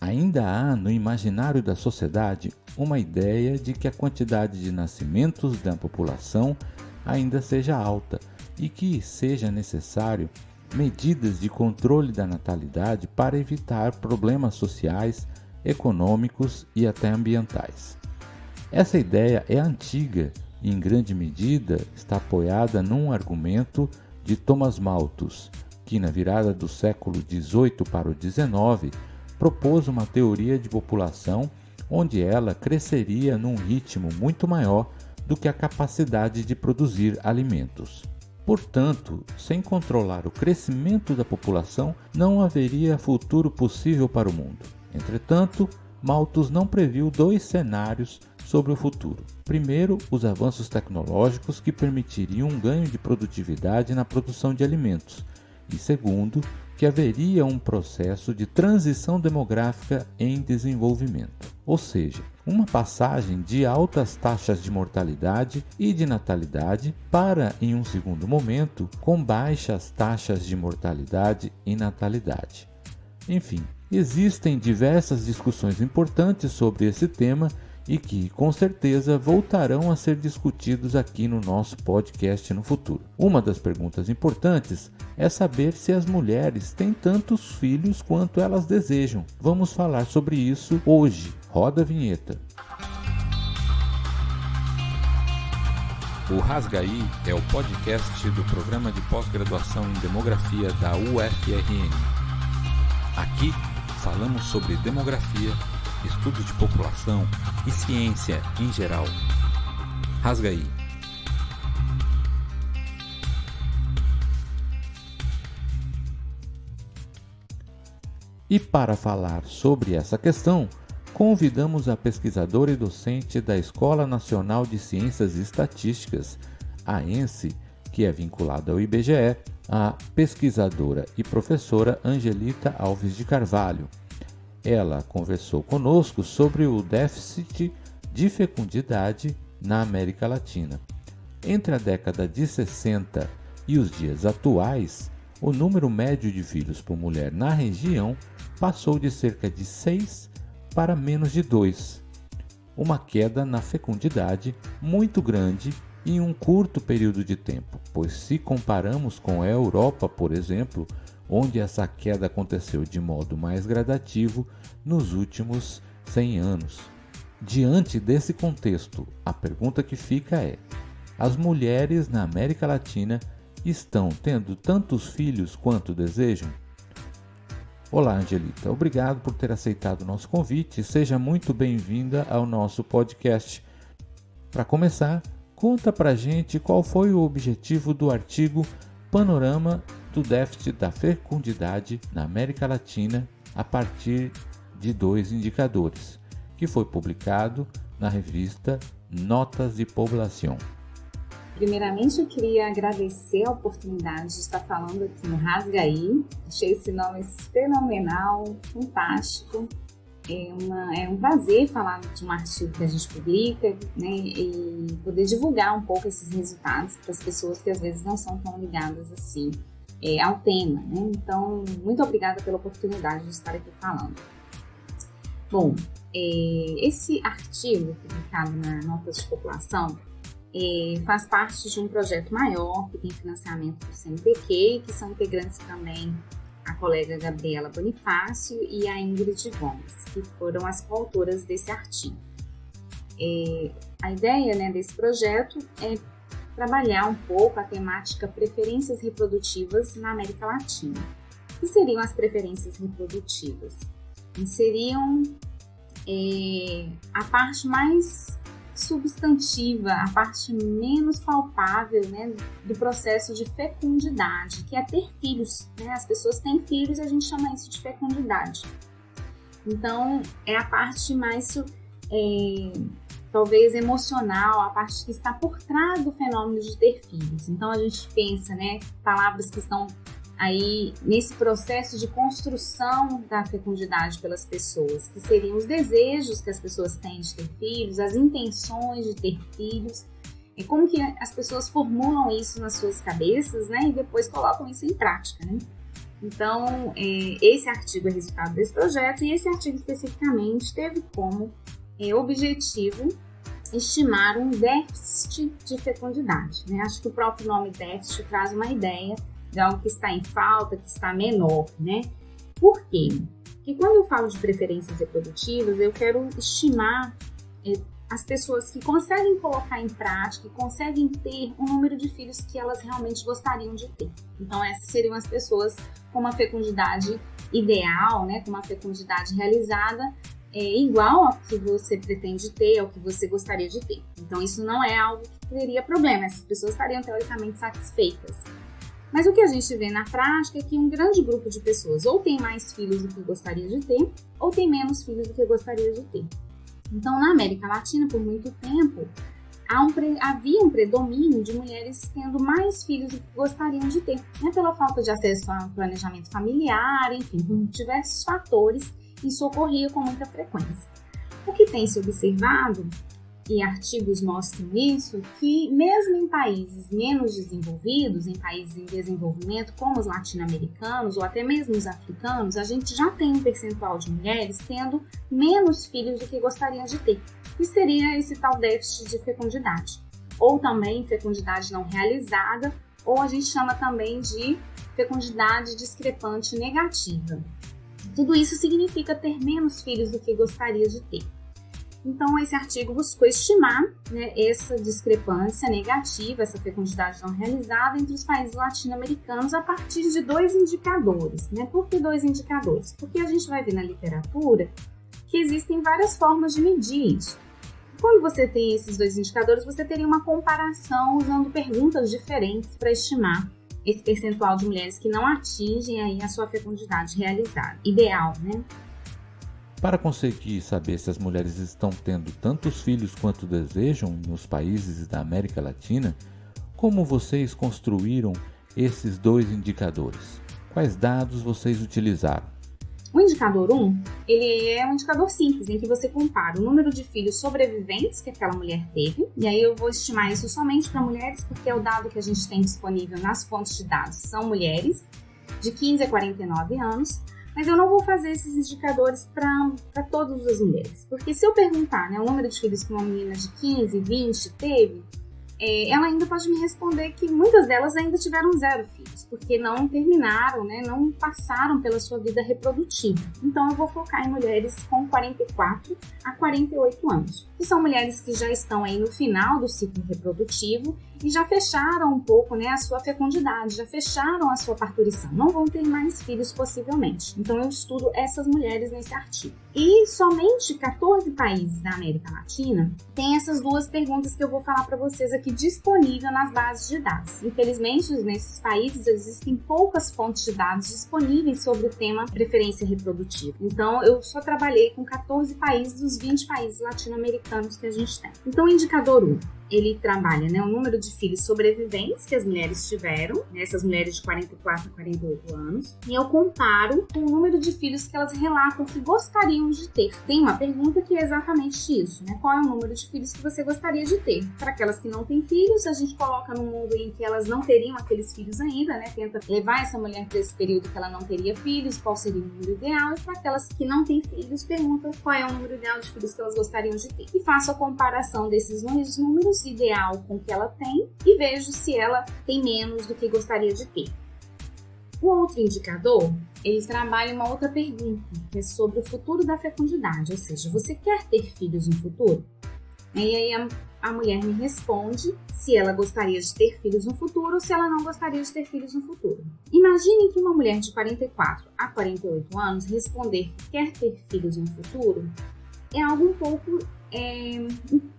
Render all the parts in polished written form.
Ainda há no imaginário da sociedade uma ideia de que a quantidade de nascimentos da população ainda seja alta e que seja necessário medidas de controle da natalidade para evitar problemas sociais, econômicos e até ambientais. Essa ideia é antiga e, em grande medida, está apoiada num argumento de Thomas Malthus, que, na virada do século XVIII para o XIX, propôs uma teoria de população onde ela cresceria num ritmo muito maior do que a capacidade de produzir alimentos. Portanto, sem controlar o crescimento da população, não haveria futuro possível para o mundo. Entretanto, Malthus não previu dois cenários sobre o futuro. Primeiro, os avanços tecnológicos que permitiriam um ganho de produtividade na produção de alimentos. E segundo, que haveria um processo de transição demográfica em desenvolvimento, ou seja, uma passagem de altas taxas de mortalidade e de natalidade para, em um segundo momento, com baixas taxas de mortalidade e natalidade. Enfim, existem diversas discussões importantes sobre esse tema e que, com certeza, voltarão a ser discutidos aqui no nosso podcast no futuro. Uma das perguntas importantes é saber se as mulheres têm tantos filhos quanto elas desejam. Vamos falar sobre isso hoje. Roda a vinheta. O Rasgaí é o podcast do programa de pós-graduação em demografia da UFRN. Aqui falamos sobre demografia, estudo de população e ciência em geral. Rasgaí. E para falar sobre essa questão, convidamos a pesquisadora e docente da Escola Nacional de Ciências e Estatísticas, a ENSE, que é vinculada ao IBGE, a pesquisadora e professora Angelita Alves de Carvalho. Ela conversou conosco sobre o déficit de fecundidade na América Latina. Entre a década de 60 e os dias atuais, o número médio de filhos por mulher na região passou de cerca de 6 para menos de 2. Uma queda na fecundidade muito grande em um curto período de tempo, pois se comparamos com a Europa, por exemplo, onde essa queda aconteceu de modo mais gradativo nos últimos 100 anos. Diante desse contexto, a pergunta que fica é: as mulheres na América Latina estão tendo tantos filhos quanto desejam? Olá, Angelita. Obrigado por ter aceitado o nosso convite. Seja muito bem-vinda ao nosso podcast. Para começar, conta pra gente qual foi o objetivo do artigo Panorama do Déficit da Fecundidade na América Latina a partir de 2 indicadores, que foi publicado na revista Notas de Población. Primeiramente, eu queria agradecer a oportunidade de estar falando aqui no Rasgaí. Achei esse nome fenomenal, fantástico. É um prazer falar de um artigo que a gente publica, né, e poder divulgar um pouco esses resultados para as pessoas que às vezes não são tão ligadas assim ao tema, né? Então, muito obrigada pela oportunidade de estar aqui falando. Bom, esse artigo publicado na Notas de População faz parte de um projeto maior que tem financiamento do CNPq, que são integrantes também a colega Gabriela Bonifácio e a Ingrid Gomes, que foram as coautoras desse artigo. A ideia, né, desse projeto é trabalhar um pouco a temática preferências reprodutivas na América Latina. O que seriam as preferências reprodutivas? Seriam a parte mais substantiva, a parte menos palpável, né, do processo de fecundidade, que é ter filhos, né? As pessoas têm filhos e a gente chama isso de fecundidade. Então, é a parte mais, talvez, emocional, a parte que está por trás do fenômeno de ter filhos. Então, a gente pensa, né, palavras que estão aí nesse processo de construção da fecundidade pelas pessoas, que seriam os desejos que as pessoas têm de ter filhos, as intenções de ter filhos, e como que as pessoas formulam isso nas suas cabeças, né, e depois colocam isso em prática, né? Então, esse artigo é resultado desse projeto e esse artigo especificamente teve como objetivo estimar um déficit de fecundidade, né? Acho que o próprio nome déficit traz uma ideia de algo que está em falta, que está menor, né? Por quê? Porque quando eu falo de preferências reprodutivas, eu quero estimar as pessoas que conseguem colocar em prática, que conseguem ter um número de filhos que elas realmente gostariam de ter. Então, essas seriam as pessoas com uma fecundidade ideal, né? Com uma fecundidade realizada, igual ao que você pretende ter, ao que você gostaria de ter. Então, isso não é algo que teria problema, essas pessoas estariam teoricamente satisfeitas. Mas o que a gente vê na prática é que um grande grupo de pessoas ou tem mais filhos do que gostaria de ter, ou tem menos filhos do que gostaria de ter. Então, na América Latina, por muito tempo, havia um predomínio de mulheres tendo mais filhos do que gostariam de ter, né? Pela falta de acesso ao planejamento familiar, enfim, por diversos fatores, isso ocorria com muita frequência. O que tem se observado, e artigos mostram isso, que mesmo em países menos desenvolvidos, em países em desenvolvimento, como os latino-americanos ou até mesmo os africanos, a gente já tem um percentual de mulheres tendo menos filhos do que gostariam de ter. E seria esse tal déficit de fecundidade. Ou também fecundidade não realizada, ou a gente chama também de fecundidade discrepante negativa. Tudo isso significa ter menos filhos do que gostaria de ter. Então, esse artigo buscou estimar, né, essa discrepância negativa, essa fecundidade não realizada entre os países latino-americanos a partir de 2 indicadores. Né? Por que 2 indicadores? Porque a gente vai ver na literatura que existem várias formas de medir isso. Quando você tem esses 2 indicadores, você teria uma comparação usando perguntas diferentes para estimar esse percentual de mulheres que não atingem aí a sua fecundidade realizada, ideal, né? Para conseguir saber se as mulheres estão tendo tantos filhos quanto desejam nos países da América Latina, como vocês construíram esses 2 indicadores? Quais dados vocês utilizaram? O indicador 1, ele é um indicador simples, em que você compara o número de filhos sobreviventes que aquela mulher teve, e aí eu vou estimar isso somente para mulheres, porque é o dado que a gente tem disponível nas fontes de dados, são mulheres de 15 a 49 anos, mas eu não vou fazer esses indicadores para todas as mulheres. Porque se eu perguntar, né, o número de filhos que uma menina de 15, 20 teve, ela ainda pode me responder que muitas delas ainda tiveram 0 filhos, porque não terminaram, né, não passaram pela sua vida reprodutiva. Então eu vou focar em mulheres com 44 a 48 anos, que são mulheres que já estão aí no final do ciclo reprodutivo e já fecharam um pouco, né, a sua fecundidade, já fecharam a sua parturição, não vão ter mais filhos possivelmente. Então eu estudo essas mulheres nesse artigo. E somente 14 países da América Latina têm essas 2 perguntas que eu vou falar para vocês aqui disponível nas bases de dados. Infelizmente, nesses países existem poucas fontes de dados disponíveis sobre o tema preferência reprodutiva. Então eu só trabalhei com 14 países dos 20 países latino-americanos que a gente tem. Então o indicador 1, ele trabalha, né, o número de filhos sobreviventes que as mulheres tiveram, né, essas mulheres de 44 a 48 anos, e eu comparo com o número de filhos que elas relatam que gostariam de ter. Tem uma pergunta que é exatamente isso, né? Qual é o número de filhos que você gostaria de ter? Para aquelas que não têm filhos, a gente coloca num mundo em que elas não teriam aqueles filhos ainda, né? Tenta levar essa mulher para esse período que ela não teria filhos, qual seria o número ideal, e para aquelas que não têm filhos, pergunta qual é o número ideal de filhos que elas gostariam de ter. E faço a comparação desses números ideal com o que ela tem e vejo se ela tem menos do que gostaria de ter. O outro indicador, ele trabalha uma outra pergunta, que é sobre o futuro da fecundidade, ou seja, você quer ter filhos no futuro? E aí a mulher me responde se ela gostaria de ter filhos no futuro ou se ela não gostaria de ter filhos no futuro. Imagine que uma mulher de 44 a 48 anos responder que quer ter filhos no futuro é algo um pouco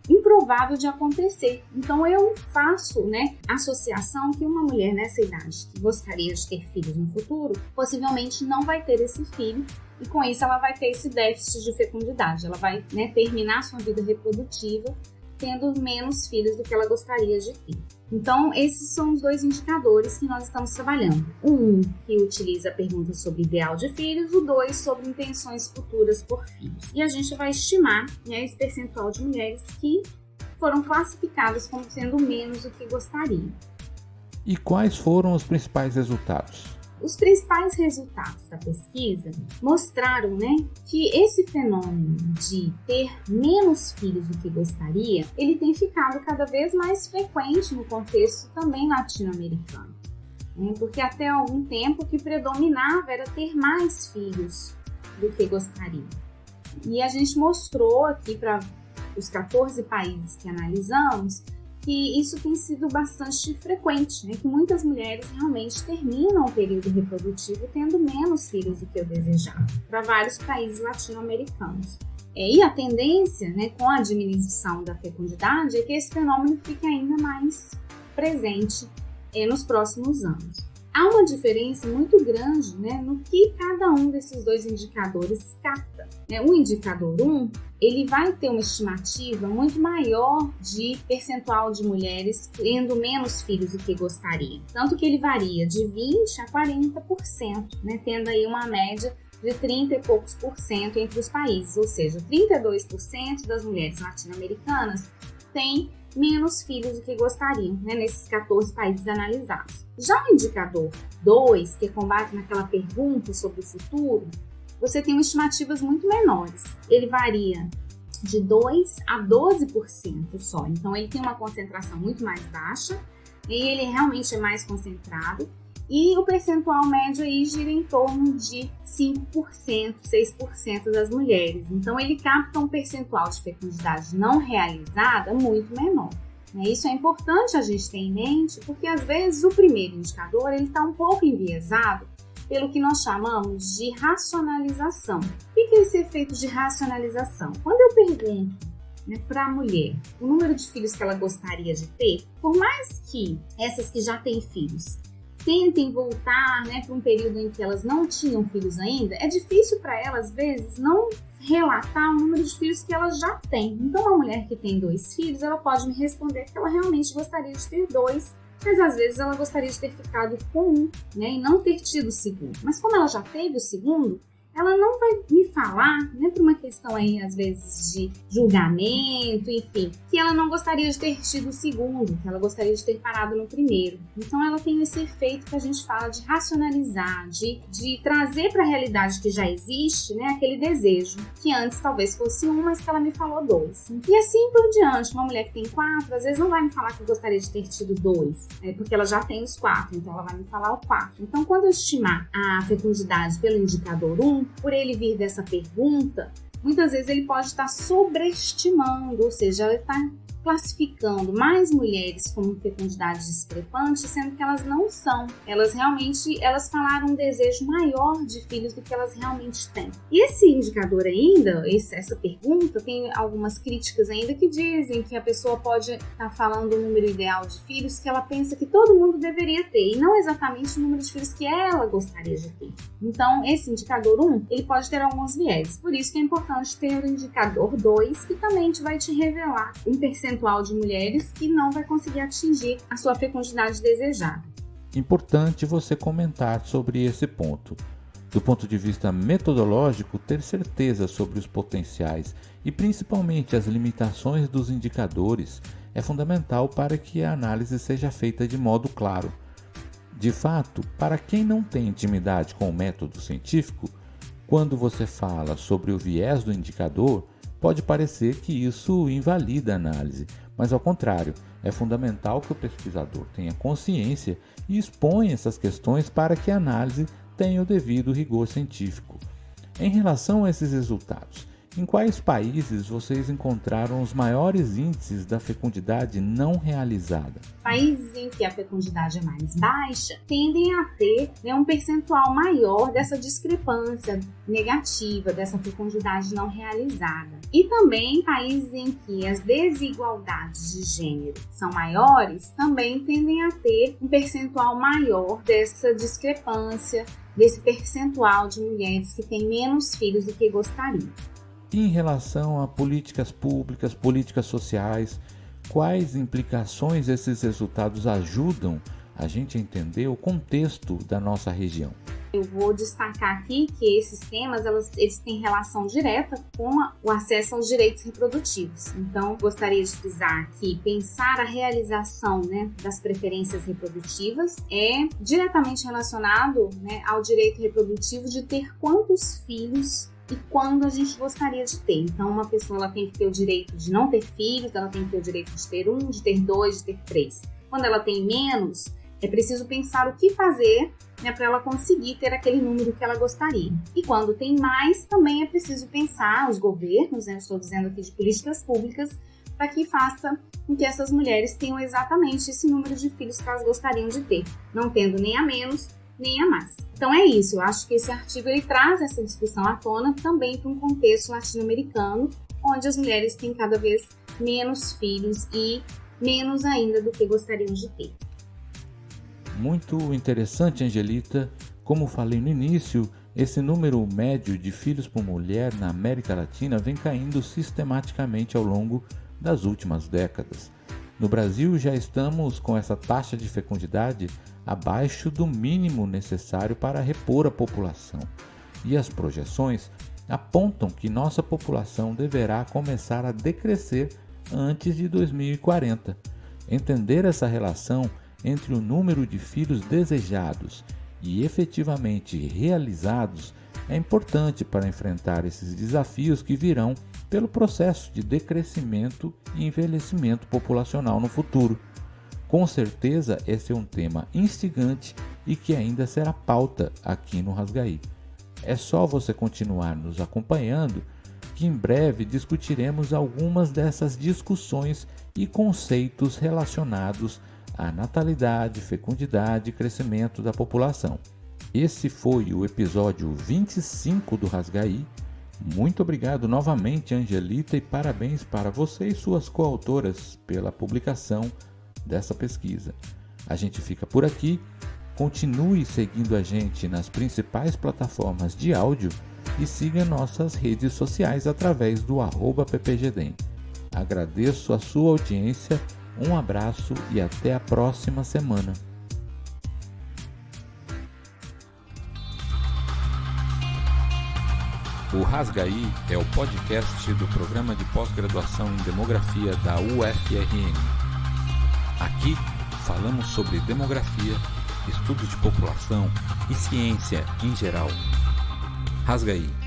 improvável de acontecer. Então eu faço, né, associação que uma mulher nessa idade que gostaria de ter filhos no futuro, possivelmente não vai ter esse filho e com isso ela vai ter esse déficit de fecundidade. Ela vai, né, terminar sua vida reprodutiva tendo menos filhos do que ela gostaria de ter. Então, esses são os 2 indicadores que nós estamos trabalhando. Um que utiliza a pergunta sobre ideal de filhos, o 2 sobre intenções futuras por filhos. E a gente vai estimar, né, esse percentual de mulheres que foram classificadas como sendo menos do que gostariam. E quais foram os principais resultados? Os principais resultados da pesquisa mostraram, que esse fenômeno de ter menos filhos do que gostaria, ele tem ficado cada vez mais frequente no contexto também latino-americano. Porque até algum tempo o que predominava era ter mais filhos do que gostaria. E a gente mostrou aqui para os 14 países que analisamos que isso tem sido bastante frequente, que muitas mulheres realmente terminam o período reprodutivo tendo menos filhos do que o desejado, para vários países latino-americanos. E a tendência, com a diminuição da fecundidade, é que esse fenômeno fique ainda mais presente nos próximos anos. Há uma diferença muito grande no que cada um desses dois indicadores capta. O indicador 1, ele vai ter uma estimativa muito maior de percentual de mulheres tendo menos filhos do que gostaria. Tanto que ele varia de 20% a 40%, tendo aí uma média de 30 e poucos por cento entre os países. Ou seja, 32% das mulheres latino-americanas têm menos filhos do que gostariam, nesses 14 países analisados. Já o indicador 2, que é com base naquela pergunta sobre o futuro, você tem estimativas muito menores. Ele varia de 2% a 12% só. Então, ele tem uma concentração muito mais baixa e ele realmente é mais concentrado. E o percentual médio aí gira em torno de 5%, 6% das mulheres. Então, ele capta um percentual de fecundidade não realizada muito menor. Isso é importante a gente ter em mente, porque às vezes o primeiro indicador está um pouco enviesado pelo que nós chamamos de racionalização. O que é esse efeito de racionalização? Quando eu pergunto para a mulher o número de filhos que ela gostaria de ter, por mais que essas que já têm filhos tentem voltar para um período em que elas não tinham filhos ainda, é difícil para elas, às vezes, não relatar o número de filhos que elas já têm. Então, uma mulher que tem 2 filhos, ela pode me responder que ela realmente gostaria de ter 2, mas às vezes ela gostaria de ter ficado com 1, e não ter tido o segundo. Mas como ela já teve o segundo, ela não vai me falar, por uma questão aí, às vezes, de julgamento, enfim, que ela não gostaria de ter tido o segundo, que ela gostaria de ter parado no primeiro. Então, ela tem esse efeito que a gente fala de racionalizar, de trazer para a realidade que já existe, aquele desejo, que antes talvez fosse 1, mas que ela me falou 2. E assim por diante, uma mulher que tem 4, às vezes não vai me falar que gostaria de ter tido 2, porque ela já tem os 4, então ela vai me falar o 4. Então, quando eu estimar a fecundidade pelo indicador 1, por ele vir dessa pergunta, muitas vezes ele pode estar sobreestimando, ou seja, ele está classificando mais mulheres como fecundidade discrepante, sendo que elas não são. Elas falaram um desejo maior de filhos do que elas realmente têm. E esse indicador ainda, essa pergunta, tem algumas críticas ainda que dizem que a pessoa pode estar falando o número ideal de filhos que ela pensa que todo mundo deveria ter, e não exatamente o número de filhos que ela gostaria de ter. Então, esse indicador 1, ele pode ter alguns viés. Por isso que é importante ter o indicador 2, que também vai te revelar um percentual de mulheres que não vai conseguir atingir a sua fecundidade desejada. Importante você comentar sobre esse ponto. Do ponto de vista metodológico, ter certeza sobre os potenciais e principalmente as limitações dos indicadores é fundamental para que a análise seja feita de modo claro. De fato, para quem não tem intimidade com o método científico, quando você fala sobre o viés do indicador, pode parecer que isso invalida a análise, mas ao contrário, é fundamental que o pesquisador tenha consciência e exponha essas questões para que a análise tenha o devido rigor científico. Em relação a esses resultados, em quais países vocês encontraram os maiores índices da fecundidade não realizada? Países em que a fecundidade é mais baixa tendem a ter um percentual maior dessa discrepância negativa, dessa fecundidade não realizada. E também países em que as desigualdades de gênero são maiores também tendem a ter um percentual maior dessa discrepância, desse percentual de mulheres que têm menos filhos do que gostariam. Em relação a políticas públicas, políticas sociais, quais implicações esses resultados ajudam a gente a entender o contexto da nossa região? Eu vou destacar aqui que esses temas, eles têm relação direta com o acesso aos direitos reprodutivos. Então, gostaria de frisar que pensar a realização, né, das preferências reprodutivas é diretamente relacionado, né, ao direito reprodutivo de ter quantos filhos e quando a gente gostaria de ter. Então, uma pessoa ela tem que ter o direito de não ter filhos, ela tem que ter o direito de ter 1, de ter 2, de ter 3. Quando ela tem menos, é preciso pensar o que fazer, né, para ela conseguir ter aquele número que ela gostaria. E quando tem mais, também é preciso pensar, os governos, né, estou dizendo aqui de políticas públicas, para que faça com que essas mulheres tenham exatamente esse número de filhos que elas gostariam de ter, não tendo nem a menos, nem a mais. Então é isso, eu acho que esse artigo ele traz essa discussão à tona também para um contexto latino-americano, onde as mulheres têm cada vez menos filhos e menos ainda do que gostariam de ter. Muito interessante, Angelita. Como falei no início, esse número médio de filhos por mulher na América Latina vem caindo sistematicamente ao longo das últimas décadas. No Brasil, já estamos com essa taxa de fecundidade abaixo do mínimo necessário para repor a população. E as projeções apontam que nossa população deverá começar a decrescer antes de 2040. Entender essa relação entre o número de filhos desejados e efetivamente realizados é importante para enfrentar esses desafios que virão pelo processo de decrescimento e envelhecimento populacional no futuro. Com certeza, esse é um tema instigante e que ainda será pauta aqui no Rasgaí. É só você continuar nos acompanhando que em breve discutiremos algumas dessas discussões e conceitos relacionados à natalidade, fecundidade e crescimento da população. Esse foi o episódio 25 do Rasgaí. Muito obrigado novamente, Angelita, e parabéns para você e suas coautoras pela publicação dessa pesquisa. A gente fica por aqui. Continue seguindo a gente nas principais plataformas de áudio e siga nossas redes sociais através do @ppgdem. Agradeço a sua audiência, um abraço e até a próxima semana. O Rasgaí é o podcast do Programa de Pós-Graduação em Demografia da UFRN. Aqui falamos sobre demografia, estudo de população e ciência em geral. Rasgaí.